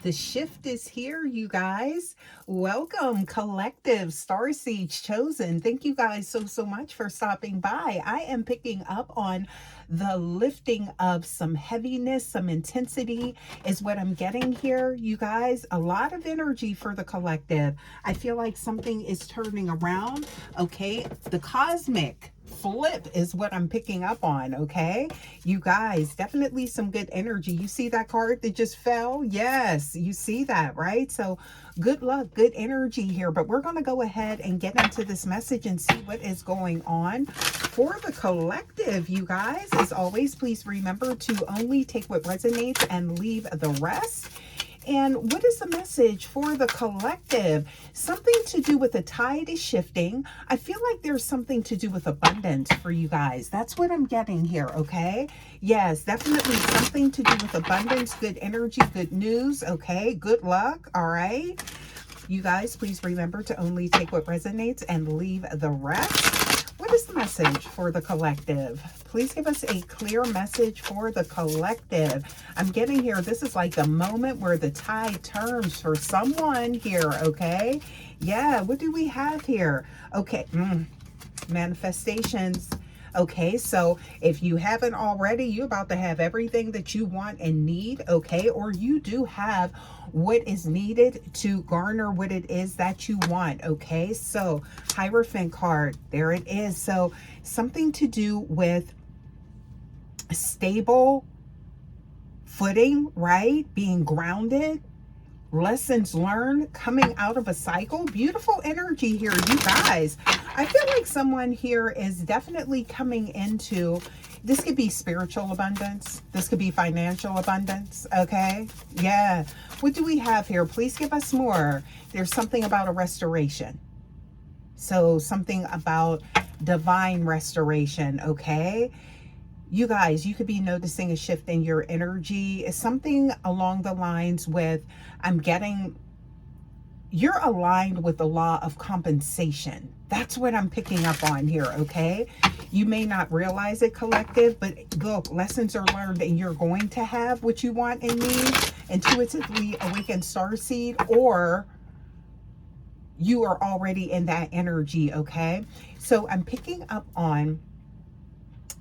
The shift is here, you guys. Welcome, Collective Starseeds Chosen. Thank you guys so much for stopping by. I am picking up on the lifting of some heaviness, some intensity is what I'm getting here, you guys. A lot of energy for the collective. I feel like something is turning around. Okay, the cosmic flip is what I'm picking up on. Okay, you guys, definitely some good energy. You see that card that just fell? Yes, you see that, right? So good luck, good energy here. But we're going to go ahead and get into this message and see what is going on for the collective, you guys. As always, please remember to only take what resonates and leave the rest. And what is the message for the collective? Something to do with the tide is shifting. I feel like there's something to do with abundance for you guys. That's what I'm getting here, okay? Yes, definitely something to do with abundance, good energy, good news, okay? Good luck, all right? You guys, please remember to only take what resonates and leave the rest. What is the message for the collective? Please give us a clear message for the collective. I'm getting here, this is like the moment where the tide turns for someone here, okay? Yeah, what do we have here? Okay, manifestations. Okay, so if you haven't already, you're about to have everything that you want and need, okay? Or you do have what is needed to garner what it is that you want, okay? So Hierophant card, there it is. So something to do with stable footing, right? Being grounded, lessons learned, coming out of a cycle. Beautiful energy here, you guys. I feel like someone here is definitely coming into, this could be spiritual abundance, this could be financial abundance, okay? Yeah. What do we have here? Please give us more. There's something about a restoration. So something about divine restoration, okay? You guys, you could be noticing a shift in your energy. Something along the lines with, I'm getting, you're aligned with the law of compensation. That's what I'm picking up on here, okay? You may not realize it, collective, but look, lessons are learned and you're going to have what you want and need. Intuitively awakened starseed, or you are already in that energy, okay? So I'm picking up on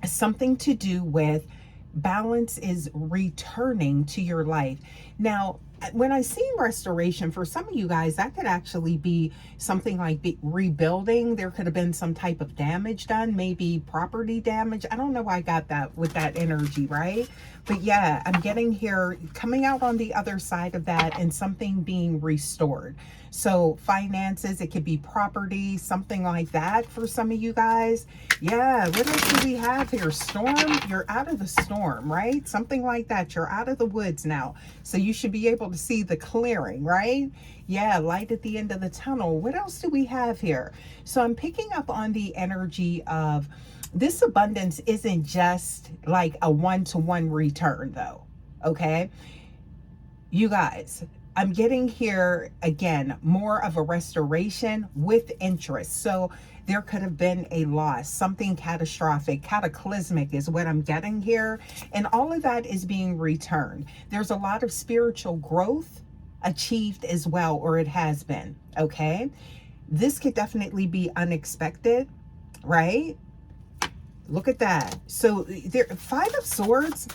something to do with balance is returning to your life. Now, when I see restoration, for some of you guys, that could actually be something like rebuilding. There could have been some type of damage done, maybe property damage. I don't know why I got that with that energy, right? But yeah, I'm getting here, coming out on the other side of that and something being restored. So finances, it could be property, something like that for some of you guys. Yeah, what else do we have here? Storm, you're out of the storm, right? Something like that. You're out of the woods now. So you should be able to see the clearing, right? Yeah, light at the end of the tunnel. What else do we have here? So I'm picking up on the energy of this abundance isn't just like a one-to-one return though, okay? You guys, I'm getting here again, more of a restoration with interest. So there could have been a loss, something catastrophic, cataclysmic is what I'm getting here. And all of that is being returned. There's a lot of spiritual growth achieved as well, or it has been, okay? This could definitely be unexpected, right? Look at that. So there, Five of Swords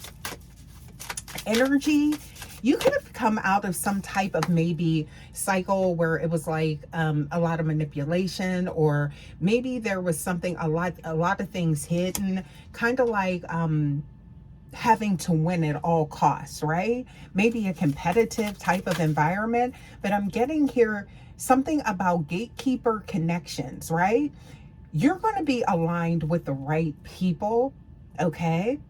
energy, you could have come out of some type of maybe cycle where it was like a lot of manipulation, or maybe there was something, a lot of things hidden, kind of like having to win at all costs, right? Maybe a competitive type of environment. But I'm getting here something about gatekeeper connections, right? You're going to be aligned with the right people, okay?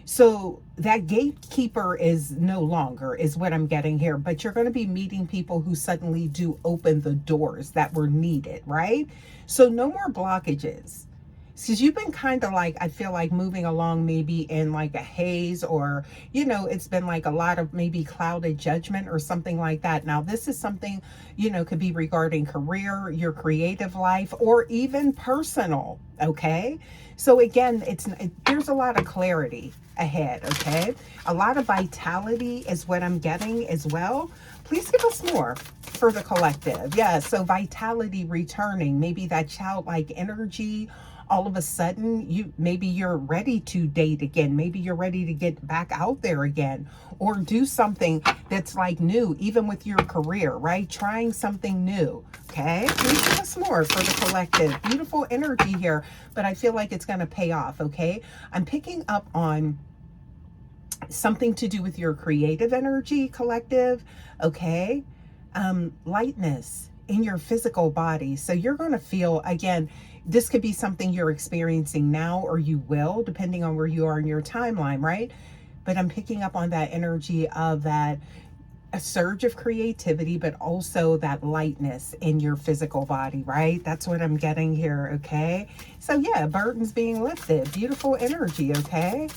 So that gatekeeper is no longer, is what I'm getting here, but you're going to be meeting people who suddenly do open the doors that were needed, right? So no more blockages. Because you've been kind of like, I feel like moving along maybe in like a haze, or, you know, it's been like a lot of maybe clouded judgment or something like that. Now, this is something, you know, could be regarding career, your creative life, or even personal. Okay. So again, there's a lot of clarity ahead. Okay. A lot of vitality is what I'm getting as well. Please give us more for the collective. Yeah. So vitality returning, maybe that childlike energy. All of a sudden, maybe you're ready to date again, maybe you're ready to get back out there again, or do something that's like new, even with your career, right? Trying something new. Okay, please give us more for the collective. Beautiful energy here, but I feel like it's going to pay off. Okay, I'm picking up on something to do with your creative energy, collective. Okay, lightness in your physical body. So you're going to feel, again, this could be something you're experiencing now, or you will, depending on where you are in your timeline, right? But I'm picking up on that energy of that, a surge of creativity, but also that lightness in your physical body, right? That's what I'm getting here. Okay, so yeah, burdens being lifted, beautiful energy. Okay,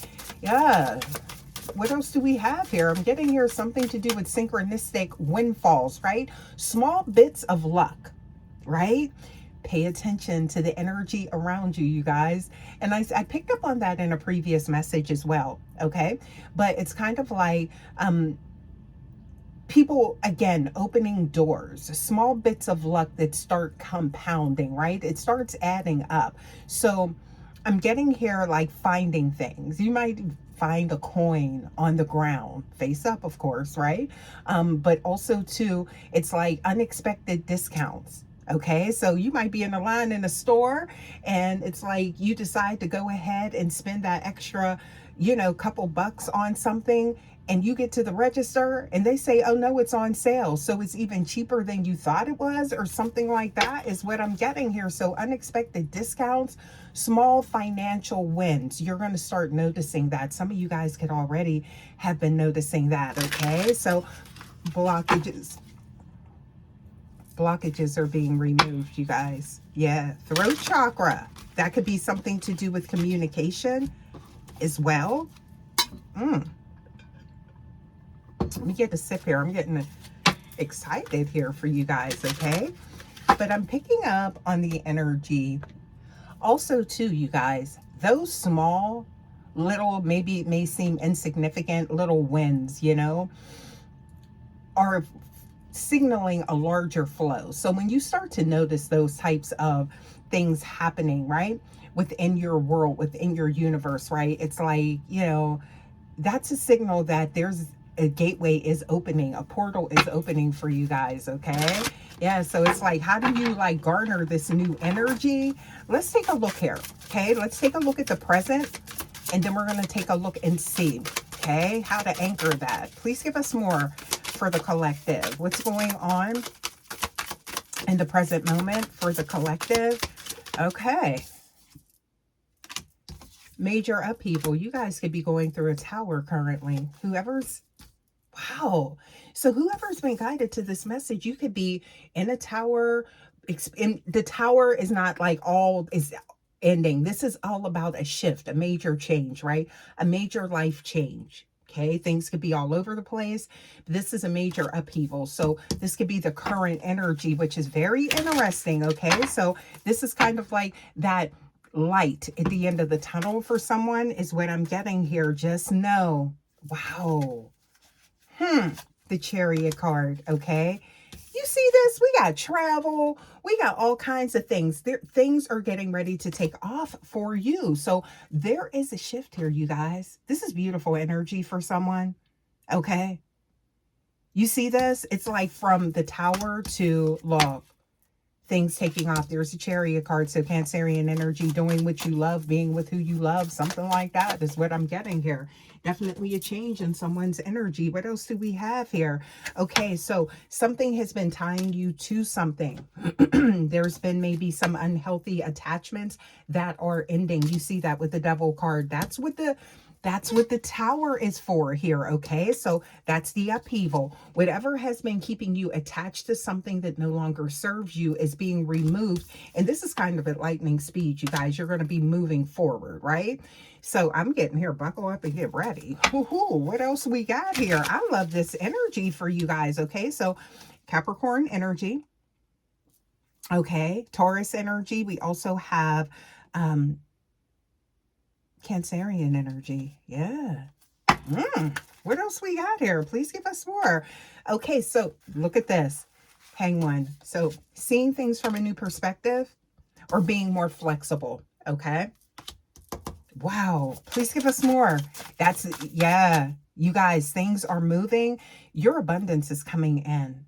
yeah. What else do we have here? I'm getting here something to do with synchronistic windfalls, right? Small bits of luck, right? Pay attention to the energy around you, you guys. And I picked up on that in a previous message as well, okay? But it's kind of like people, again, opening doors, small bits of luck that start compounding, right? It starts adding up. So I'm getting here like finding things. You might find a coin on the ground, face up, of course, right? But also too, it's like unexpected discounts. Okay, so you might be in a line in a store, and it's like you decide to go ahead and spend that extra, you know, couple bucks on something, and you get to the register and they say, oh no, it's on sale, so it's even cheaper than you thought it was, or something like that is what I'm getting here. So unexpected discounts, small financial wins, you're going to start noticing that. Some of you guys could already have been noticing that. Okay, so blockages are being removed, you guys. Yeah, throat chakra, that could be something to do with communication as well. Let me get a sip here. I'm getting excited here for you guys. Okay, but I'm picking up on the energy also too, you guys, those small little, maybe it may seem insignificant little wins, you know, are signaling a larger flow. So when you start to notice those types of things happening, right, within your world, within your universe, right, it's like, you know, that's a signal that there's a gateway is opening, a portal is opening for you guys. Okay, yeah, so it's like, how do you like garner this new energy? Let's take a look here. Okay, let's take a look at the present, and then we're going to take a look and see, okay, how to anchor that. Please give us more for the collective. What's going on in the present moment for the collective? Okay, major upheaval. You guys could be going through a tower currently. Wow. So whoever's been guided to this message, you could be in a tower. The tower is not like all is ending. This is all about a shift, a major change, right? A major life change. Okay, things could be all over the place. This is a major upheaval. So this could be the current energy, which is very interesting. Okay, so this is kind of like that light at the end of the tunnel for someone is what I'm getting here. Just know, wow. The Chariot card. Okay, you see this? We got travel, we got all kinds of things. Things are getting ready to take off for you. So there is a shift here, you guys. This is beautiful energy for someone. Okay, you see this? It's like from the tower to love, things taking off. There's a Chariot card. So Cancerian energy, doing what you love, being with who you love, something like that is what I'm getting here. Definitely a change in someone's energy. What else do we have here? Okay, so something has been tying you to something. There's been maybe some unhealthy attachments that are ending. You see that with the Devil card. That's what That's what the Tower is for here, okay? So that's the upheaval. Whatever has been keeping you attached to something that no longer serves you is being removed. And this is kind of at lightning speed, you guys. You're going to be moving forward, right? So I'm getting here. Buckle up and get ready. Woohoo! What else we got here? I love this energy for you guys, okay? So Capricorn energy, okay? Taurus energy. We also have Cancerian energy. Yeah. What else we got here? Please give us more. Okay, so look at this. Penguin. So seeing things from a new perspective or being more flexible. Okay. Wow. Please give us more. That's, yeah. You guys, things are moving. Your abundance is coming in.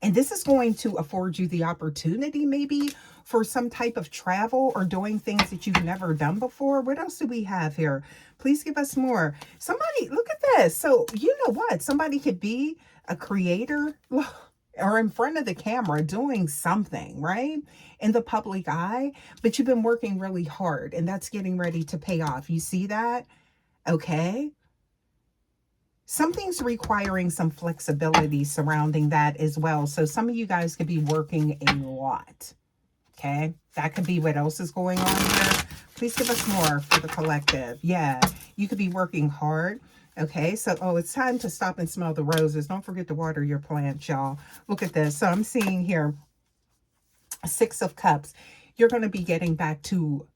And this is going to afford you the opportunity maybe for some type of travel or doing things that you've never done before. What else do we have here? Please give us more. Somebody, look at this. So you know what? Somebody could be a creator or in front of the camera doing something, right? In the public eye, but you've been working really hard and that's getting ready to pay off. You see that? Okay. Something's requiring some flexibility surrounding that as well. So some of you guys could be working a lot. Okay. That could be what else is going on here. Please give us more for the collective. Yeah. You could be working hard. Okay. So, oh, it's time to stop and smell the roses. Don't forget to water your plants, y'all. Look at this. So I'm seeing here, 6 of Cups. You're going to be getting back to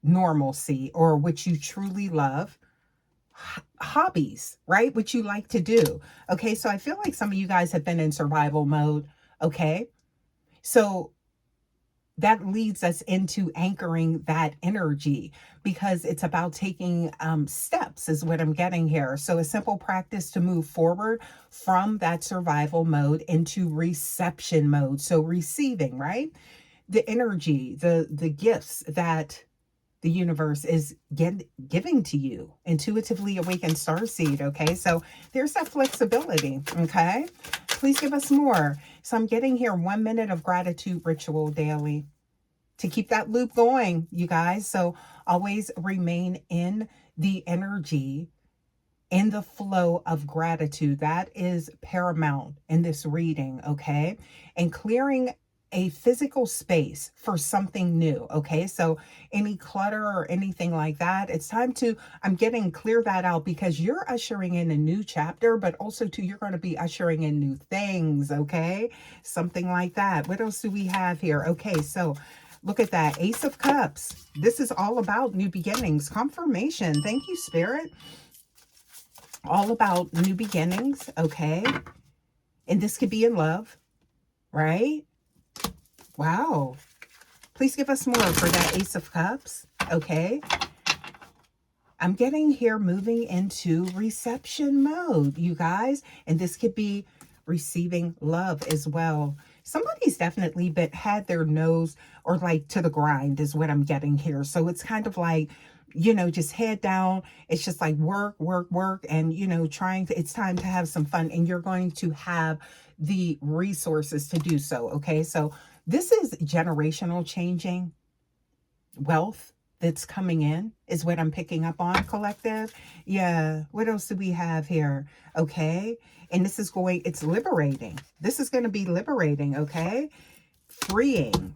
normalcy or what you truly love. Hobbies, right? What you like to do. Okay, so I feel like some of you guys have been in survival mode. Okay, so that leads us into anchoring that energy because it's about taking steps is what I'm getting here. So a simple practice to move forward from that survival mode into reception mode. So receiving, right? The energy, the gifts that the universe is giving to you. Intuitively awakened starseed, okay? So there's that flexibility, okay? Please give us more. So I'm getting here 1 minute of gratitude ritual daily to keep that loop going, you guys. So always remain in the energy, in the flow of gratitude. That is paramount in this reading, okay? And clearing a physical space for something new, okay? So any clutter or anything like that, it's time to, I'm getting clear that out because you're ushering in a new chapter, but also too, you're going to be ushering in new things, okay? Something like that. What else do we have here? Okay, so look at that. Ace of Cups. This is all about new beginnings. Confirmation. Thank you, Spirit. All about new beginnings, okay? And this could be in love, right? Wow. Please give us more for that Ace of Cups, okay? I'm getting here moving into reception mode, you guys. And this could be receiving love as well. Somebody's definitely had their nose or like to the grind is what I'm getting here. So it's kind of like, you know, just head down. It's just like work, work, work. And, you know, it's time to have some fun and you're going to have the resources to do so. Okay. So this is generational changing wealth that's coming in is what I'm picking up on, collective. Yeah. What else do we have here? Okay. And this is it's liberating. This is going to be liberating. Okay. Freeing.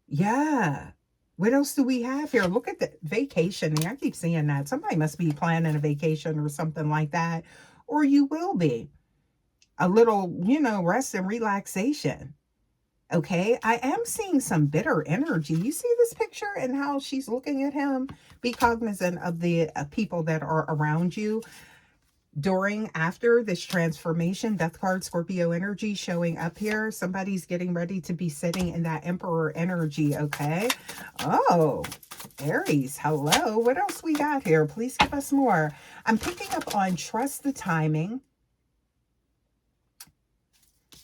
Yeah. What else do we have here? Look at the vacation. I keep seeing that. Somebody must be planning a vacation or something like that. Or you will be. A little, you know, rest and relaxation. Okay, I am seeing some bitter energy. You see this picture and how she's looking at him? Be cognizant of the people that are around you after this transformation. Death card, Scorpio energy showing up here. Somebody's getting ready to be sitting in that Emperor energy, okay? Oh, Aries, hello. What else we got here? Please give us more. I'm picking up on trust the timing.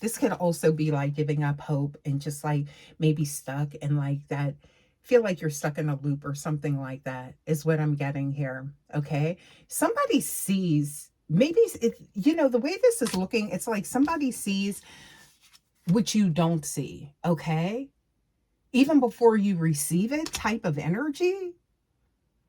This could also be like giving up hope and just like maybe stuck and like that, feel like you're stuck in a loop or something like that is what I'm getting here. Okay. Somebody sees, maybe it, you know, the way this is looking, it's like somebody sees what you don't see. Okay. Even before you receive it type of energy.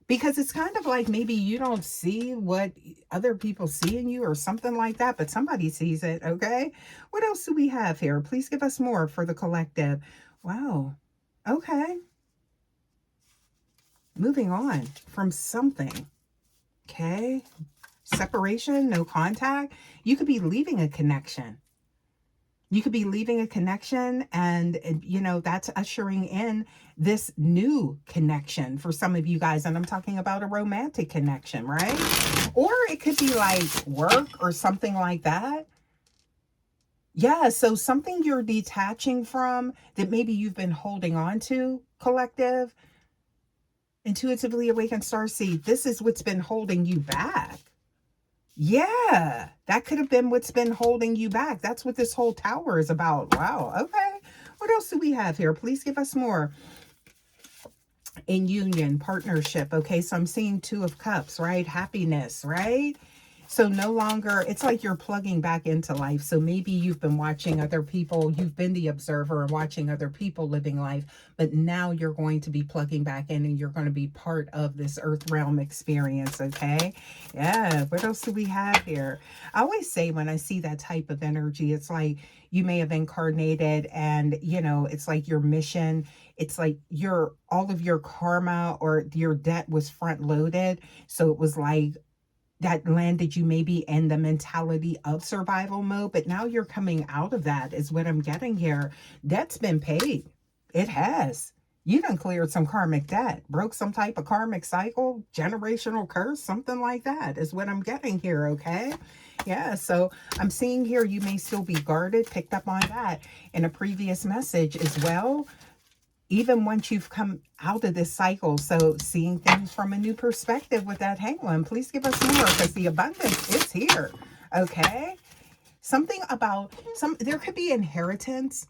Because it's kind of like maybe you don't see what other people see in you or something like that, but somebody sees it, okay? What else do we have here? Please give us more for the collective. Wow. Okay. Moving on from something. Okay. Separation, no contact. You could be leaving a connection. You could be leaving a connection, and you know, that's ushering in this new connection for some of you guys. And I'm talking about a romantic connection, right? Or it could be like work or something like that. Yeah, so something you're detaching from that maybe you've been holding on to, collective, intuitively awakened starseed. This is what's been holding you back. Yeah, that could have been what's been holding you back. That's what this whole tower is about. Wow. Okay. What else do we have here? Please give us more. In union, partnership. Okay. So I'm seeing Two of Cups, right? Happiness, right? So no longer, it's like you're plugging back into life. So maybe you've been watching other people, you've been the observer and watching other people living life, but now you're going to be plugging back in and you're going to be part of this earth realm experience, okay? Yeah, what else do we have here? I always say when I see that type of energy, it's like you may have incarnated and, you know, it's like your mission, it's like your all of your karma or your debt was front loaded. So it was like that landed you maybe in the mentality of survival mode, but now you're coming out of that is what I'm getting here. Debt's been paid. It has. You done cleared some karmic debt, broke some type of karmic cycle, generational curse, something like that is what I'm getting here, okay? Yeah, so I'm seeing here you may still be guarded, picked up on that in a previous message as well, even once you've come out of this cycle. So seeing things from a new perspective with that Hangman. Please give us more because the abundance is here. Okay. Something about there could be inheritance.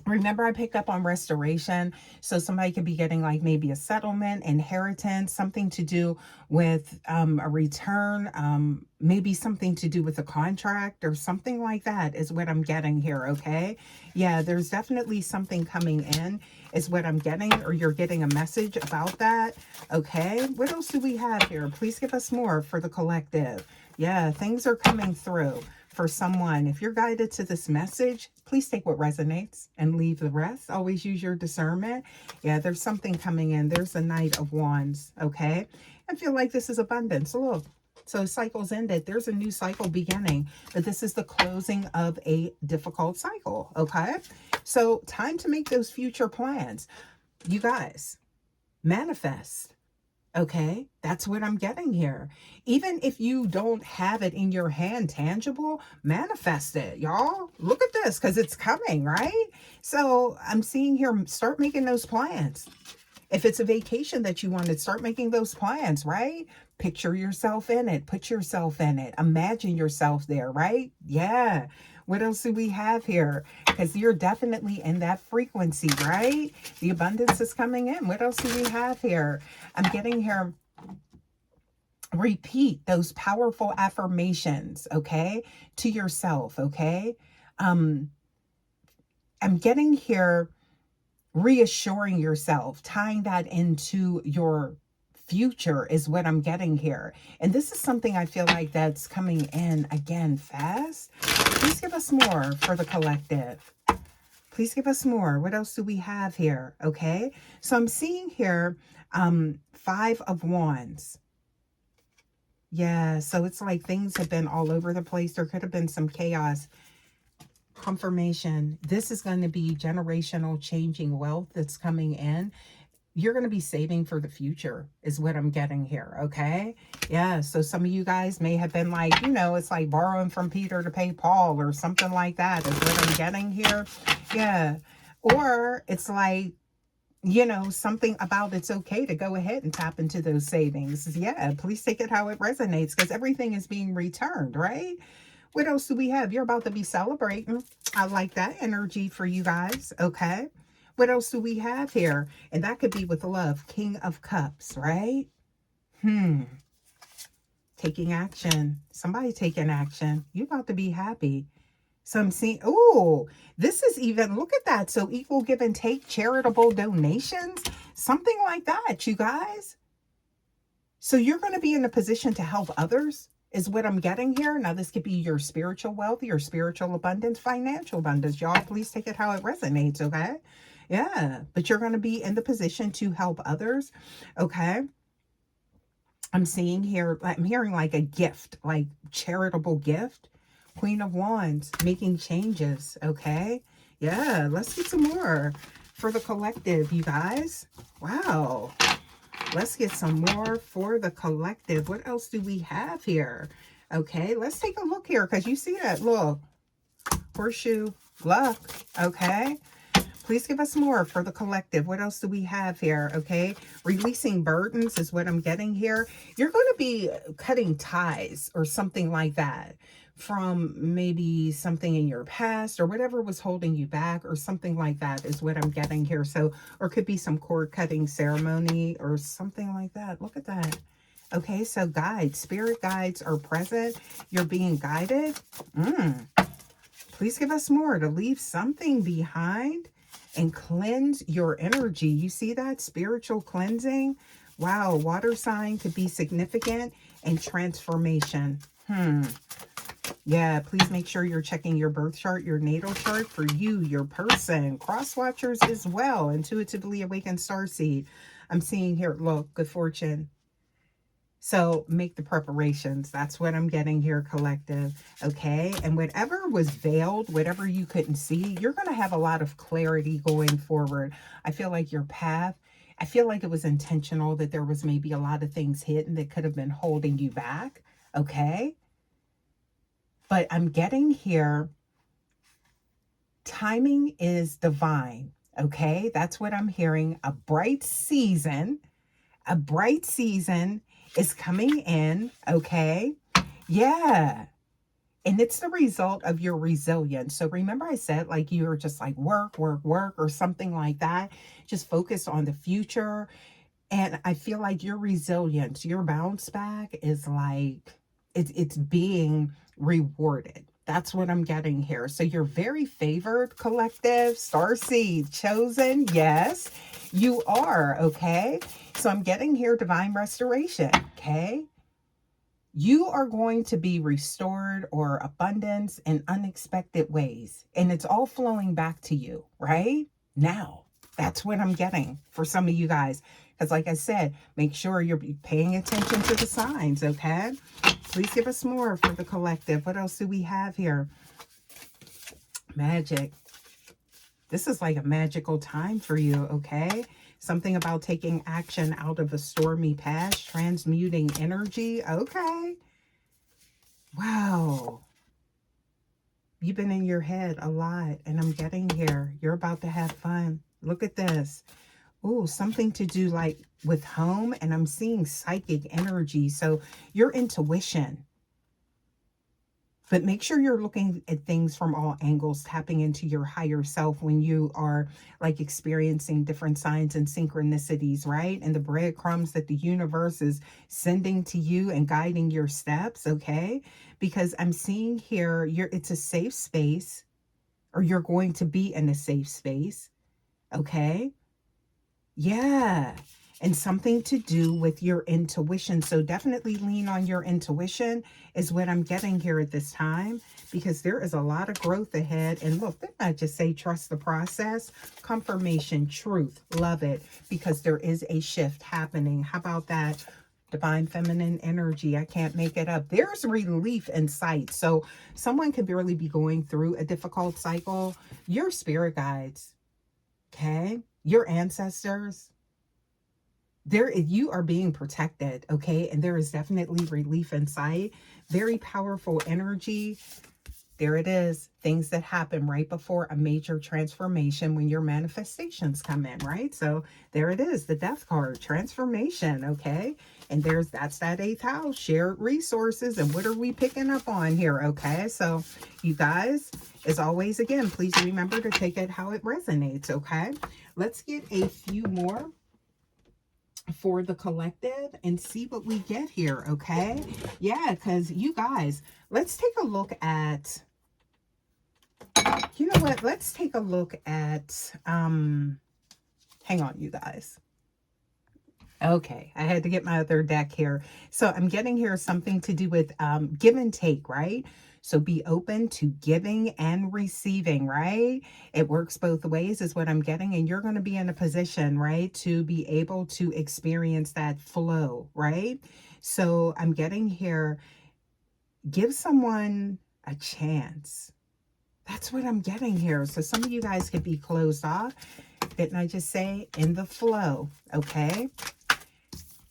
Remember, I picked up on restoration. So somebody could be getting like maybe a settlement, inheritance, something to do with a return, maybe something to do with a contract or something like that is what I'm getting here, okay? Yeah, there's definitely something coming in is what I'm getting, or you're getting a message about that, okay? What else do we have here? Please give us more for the collective. Yeah, things are coming through. For someone, if you're guided to this message, please take what resonates and leave the rest. Always use your discernment. Yeah, there's something coming in. There's a Knight of Wands, okay? I feel like this is abundance. Look, so cycles ended. There's a new cycle beginning, but this is the closing of a difficult cycle, okay? So time to make those future plans. You guys, manifest. Okay, that's what I'm getting here. Even if you don't have it in your hand tangible, manifest it, y'all. Look at this because it's coming, right? So I'm seeing here, start making those plans. If it's a vacation that you wanted, start making those plans, right? Picture yourself in it. Put yourself in it. Imagine yourself there, right? Yeah. What else do we have here? Because you're definitely in that frequency, right? The abundance is coming in. What else do we have here? I'm getting here. Repeat those powerful affirmations, okay, to yourself, okay? I'm getting here reassuring yourself, tying that into your future is what I'm getting here. And this is something I feel like that's coming in again fast. Please give us more for the collective. Please give us more. What else do we have here? Okay. So I'm seeing here, 5 of Wands. Yeah. So it's like things have been all over the place. There could have been some chaos. Confirmation. This is going to be generational changing wealth that's coming in. You're going to be saving for the future is what I'm getting here. Okay. Yeah. So some of you guys may have been like, you know, it's like borrowing from Peter to pay Paul or something like that is what I'm getting here. Yeah. Or it's like, you know, something about it's okay to go ahead and tap into those savings. Yeah. Please take it how it resonates because everything is being returned, right? What else do we have? You're about to be celebrating. I like that energy for you guys. Okay. What else do we have here? And that could be with love. King of Cups, right? Taking action. Somebody taking action. You're about to be happy. So I'm seeing, oh, this is even, look at that. So equal give and take, charitable donations, something like that, you guys. So you're going to be in a position to help others is what I'm getting here. Now, this could be your spiritual wealth, your spiritual abundance, financial abundance. Y'all, please take it how it resonates, okay? Yeah, but you're going to be in the position to help others, okay? I'm seeing here, I'm hearing like a gift, like charitable gift. Queen of Wands, making changes, okay? Yeah, let's get some more for the collective, you guys. Wow. Let's get some more for the collective. What else do we have here? Okay, let's take a look here because you see that. Look, horseshoe, luck. Okay, please give us more for the collective. What else do we have here? Okay, releasing burdens is what I'm getting here. You're going to be cutting ties or something like that from maybe something in your past or whatever was holding you back or something like that is what I'm getting here. So, or could be some cord cutting ceremony or something like that. Look at that. Okay, so guides, spirit guides are present. You're being guided. Please give us more to leave something behind and cleanse your energy. You see that? Spiritual cleansing. Wow, water sign could be significant and transformation. Yeah, please make sure you're checking your birth chart, your natal chart for you, your person. Cross watchers as well. Intuitively awakened starseed. I'm seeing here, look, good fortune. So make the preparations. That's what I'm getting here, collective. Okay. And whatever was veiled, whatever you couldn't see, you're going to have a lot of clarity going forward. I feel like your path, I feel like it was intentional that there was maybe a lot of things hidden that could have been holding you back. Okay. But I'm getting here, timing is divine. Okay. That's what I'm hearing. A bright season is coming in. Okay. Yeah. And it's the result of your resilience. So remember I said like you were just like work or something like that. Just focused on the future. And I feel like your resilience, your bounce back is like it's being rewarded. That's what I'm getting here. So you're very favored, collective, starseed, chosen. Yes, you are. Okay. So I'm getting here divine restoration. Okay. You are going to be restored or abundance in unexpected ways. And it's all flowing back to you right now. That's what I'm getting for some of you guys. Because like I said, make sure you're paying attention to the signs, okay? Please give us more for the collective. What else do we have here? Magic. This is like a magical time for you, okay? Something about taking action out of a stormy past, transmuting energy. Okay. Wow. You've been in your head a lot, and I'm getting here. You're about to have fun. Look at this. Oh, something to do like with home, and I'm seeing psychic energy. So your intuition. But make sure you're looking at things from all angles, tapping into your higher self when you are like experiencing different signs and synchronicities, right? And the breadcrumbs that the universe is sending to you and guiding your steps, okay? Because I'm seeing here, it's a safe space, or you're going to be in a safe space, okay? Yeah. And something to do with your intuition. So definitely lean on your intuition is what I'm getting here at this time, because there is a lot of growth ahead. And look, didn't I just say trust the process? Confirmation, truth, love it, because there is a shift happening. How about that? Divine feminine energy. I can't make it up. There's relief in sight. So someone could really be going through a difficult cycle. Your spirit guides, okay? Your ancestors, you are being protected, okay? And there is definitely relief in sight. Very powerful energy. There it is. Things that happen right before a major transformation when your manifestations come in, right? So there it is, the death card, transformation, okay? And that's that 8th house, shared resources. And what are we picking up on here, okay? So you guys, as always, again, please remember to take it how it resonates, okay? Let's get a few more for the collective and see what we get here, okay? Yeah, because you guys, let's take a look at, you know what? Let's take a look at, hang on, you guys. Okay, I had to get my other deck here. So I'm getting here something to do with give and take, right? So be open to giving and receiving, right? It works both ways is what I'm getting. And you're going to be in a position, right, to be able to experience that flow, right? So I'm getting here, give someone a chance. That's what I'm getting here. So some of you guys could be closed off. Didn't I just say in the flow? Okay.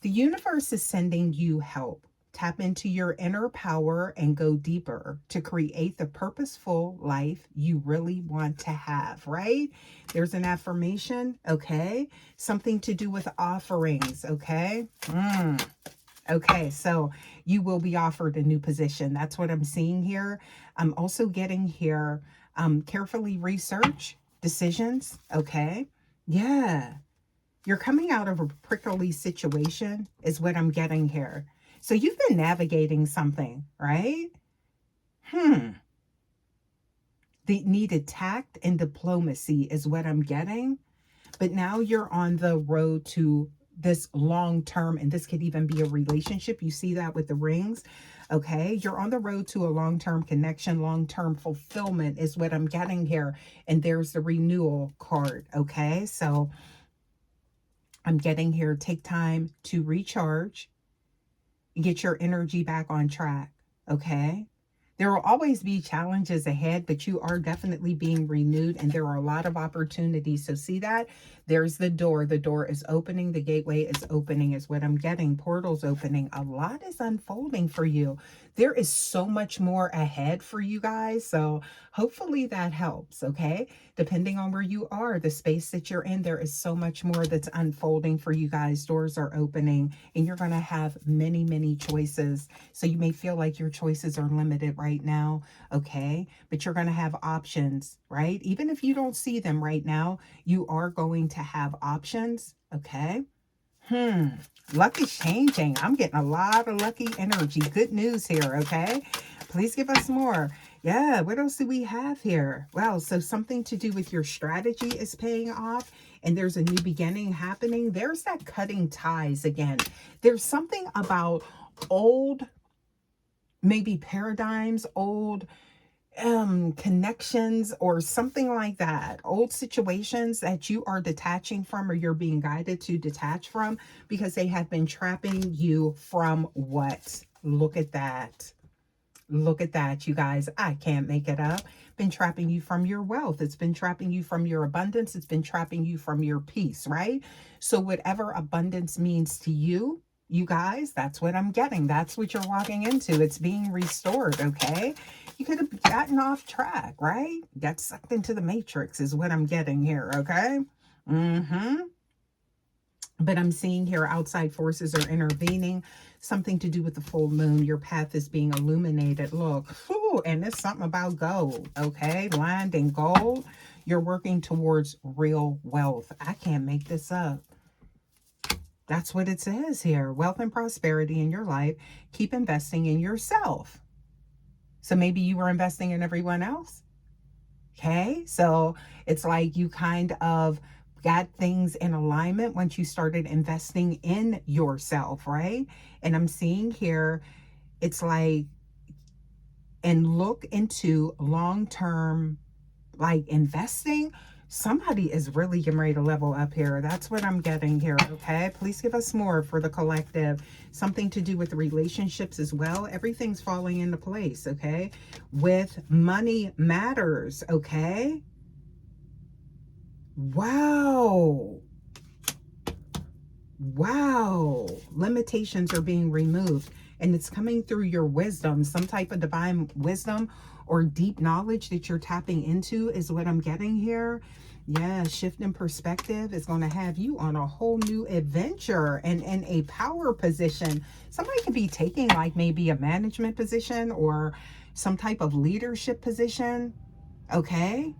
The universe is sending you help. Tap into your inner power and go deeper to create the purposeful life you really want to have, right? There's an affirmation, okay? Something to do with offerings, okay? Okay, so you will be offered a new position. That's what I'm seeing here. I'm also getting here carefully research decisions, okay? Yeah. You're coming out of a prickly situation is what I'm getting here. So you've been navigating something, right? The needed tact and diplomacy is what I'm getting. But now you're on the road to this long term, and this could even be a relationship. You see that with the rings. Okay, you're on the road to a long-term connection, long-term fulfillment is what I'm getting here. And there's the renewal card. Okay, so I'm getting here, take time to recharge, get your energy back on track, okay? There will always be challenges ahead, but you are definitely being renewed and there are a lot of opportunities. So see that? There's the door. The door is opening. The gateway is opening is what I'm getting. Portals opening. A lot is unfolding for you. There is so much more ahead for you guys. So hopefully that helps, okay? Depending on where you are, the space that you're in, there is so much more that's unfolding for you guys. Doors are opening and you're going to have many, many choices. So you may feel like your choices are limited right now, okay? But you're going to have options, right? Even if you don't see them right now, you are going to have options, okay? Luck is changing. I'm getting a lot of lucky energy. Good news here, okay? Please give us more. Yeah, what else do we have here? Well, so something to do with your strategy is paying off and there's a new beginning happening. There's that cutting ties again. There's something about old, maybe paradigms, old connections or something like that, old situations that you are detaching from or you're being guided to detach from because they have been trapping you from what? Look at that. Look at that, you guys. I can't make it up. Been trapping you from your wealth. It's been trapping you from your abundance. It's been trapping you from your peace, right? So whatever abundance means to you, you guys, that's what I'm getting. That's what you're walking into. It's being restored, okay? You could have gotten off track, right? Got sucked into the matrix is what I'm getting here, okay? But I'm seeing here outside forces are intervening. Something to do with the full moon. Your path is being illuminated. Look, whew, and it's something about gold, okay? Land and gold. You're working towards real wealth. I can't make this up. That's what it says here. Wealth and prosperity in your life. Keep investing in yourself. So maybe you were investing in everyone else. Okay, so it's like you kind of got things in alignment once you started investing in yourself, right? And I'm seeing here, it's like, and look into long-term, like investing. Somebody is really getting ready to level up here. That's what I'm getting here, okay? Please give us more for the collective. Something to do with relationships as well. Everything's falling into place, okay? With money matters, okay? Wow. Wow. Limitations are being removed and it's coming through your wisdom, some type of divine wisdom or deep knowledge that you're tapping into is what I'm getting here. Yeah, shift in perspective is going to have you on a whole new adventure and in a power position. Somebody could be taking like maybe a management position or some type of leadership position. Okay.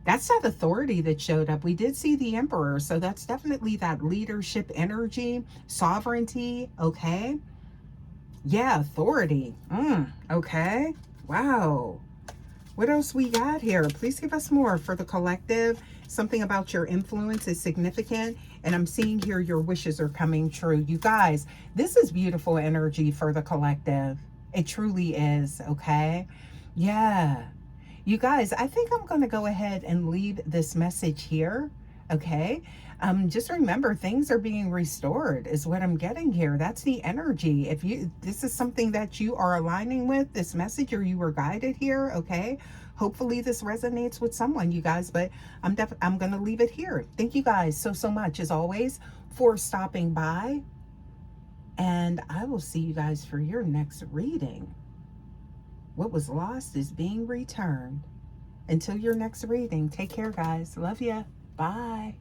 That's that authority that showed up. We did see the emperor. So that's definitely that leadership energy, sovereignty. Okay. Yeah, authority. Okay. Wow. What else we got here? Please give us more for the collective. Something about your influence is significant And I'm seeing here your wishes are coming true. You guys, this is beautiful energy for the collective. It truly is, okay? Yeah. You guys, I think I'm going to go ahead and leave this message here, okay? Just remember, things are being restored is what I'm getting here. That's the energy. If this is something that you are aligning with, this message, or you were guided here, okay? Hopefully this resonates with someone, you guys, but I'm going to leave it here. Thank you guys so much, as always, for stopping by. And I will see you guys for your next reading. What was lost is being returned. Until your next reading, take care, guys. Love ya. Bye.